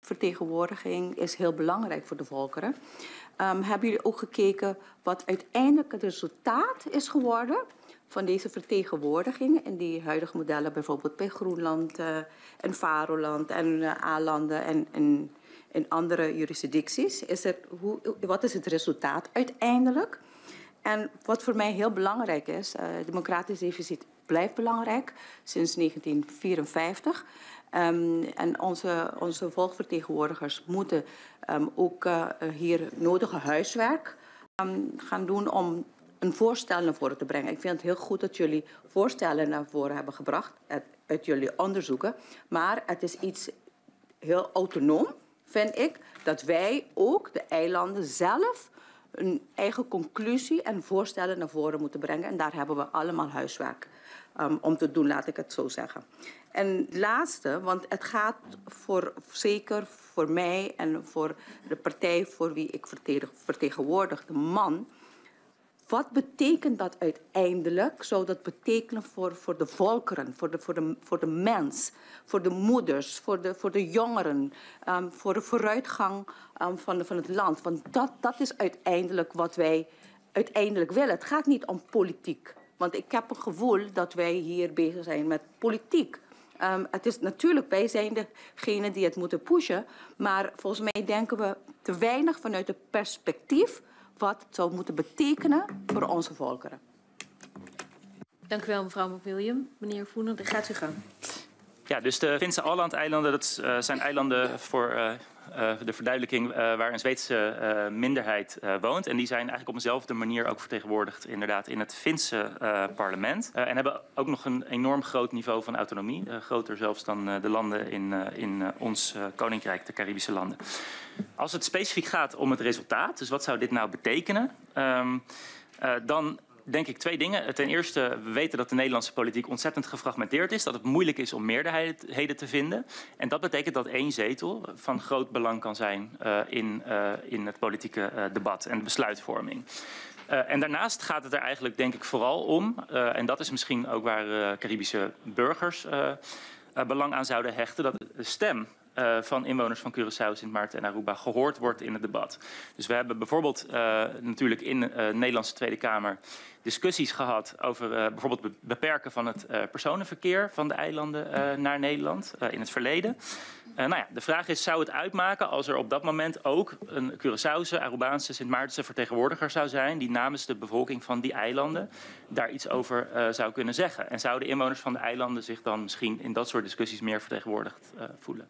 volksvertegenwoordiging is heel belangrijk voor de volkeren. Hebben jullie ook gekeken wat uiteindelijk het resultaat is geworden van deze vertegenwoordiging in die huidige modellen, bijvoorbeeld bij Groenland en Varoland en A-landen en in andere jurisdicties? Wat is het resultaat uiteindelijk? En wat voor mij heel belangrijk is, democratisch deficit blijft belangrijk sinds 1954. En onze volksvertegenwoordigers moeten ook hier nodige huiswerk gaan doen om een voorstel naar voren te brengen. Ik vind het heel goed dat jullie voorstellen naar voren hebben gebracht uit jullie onderzoeken. Maar het is iets heel autonoom, vind ik, dat wij ook de eilanden zelf een eigen conclusie en voorstellen naar voren moeten brengen. En daar hebben we allemaal huiswerk om te doen, laat ik het zo zeggen. En het laatste, want het gaat zeker voor mij en voor de partij voor wie ik vertegenwoordig, de man. Wat betekent dat uiteindelijk? Zou dat betekenen voor de volkeren, voor de mens, voor de moeders, voor de jongeren, voor de vooruitgang van het land? Want dat is uiteindelijk wat wij uiteindelijk willen. Het gaat niet om politiek. Want ik heb een gevoel dat wij hier bezig zijn met politiek. Het is natuurlijk, wij zijn degene die het moeten pushen. Maar volgens mij denken we te weinig vanuit het perspectief wat het zou moeten betekenen voor onze volkeren. Dank u wel, mevrouw McWilliam. Meneer Voenen, gaat u gang. Ja, dus de Finse Åland-eilanden, dat zijn eilanden voor de verduidelijking waar een Zweedse minderheid woont. En die zijn eigenlijk op eenzelfde manier ook vertegenwoordigd inderdaad in het Finse parlement. En hebben ook nog een enorm groot niveau van autonomie. Groter zelfs dan de landen in ons koninkrijk, de Caribische landen. Als het specifiek gaat om het resultaat, dus wat zou dit nou betekenen, dan denk ik twee dingen. Ten eerste, we weten dat de Nederlandse politiek ontzettend gefragmenteerd is. Dat het moeilijk is om meerderheden te vinden. En dat betekent dat 1 zetel van groot belang kan zijn in het politieke debat en de besluitvorming. En daarnaast gaat het er eigenlijk denk ik vooral om, en dat is misschien ook waar Caribische burgers belang aan zouden hechten, dat de stem van inwoners van Curaçao, Sint Maarten en Aruba gehoord wordt in het debat. Dus we hebben bijvoorbeeld natuurlijk in de Nederlandse Tweede Kamer discussies gehad over bijvoorbeeld het beperken van het personenverkeer van de eilanden naar Nederland in het verleden. Nou ja, de vraag is, zou het uitmaken als er op dat moment ook een Curaçaose, Arubaanse, Sint Maartense vertegenwoordiger zou zijn die namens de bevolking van die eilanden daar iets over zou kunnen zeggen? En zouden inwoners van de eilanden zich dan misschien in dat soort discussies meer vertegenwoordigd voelen?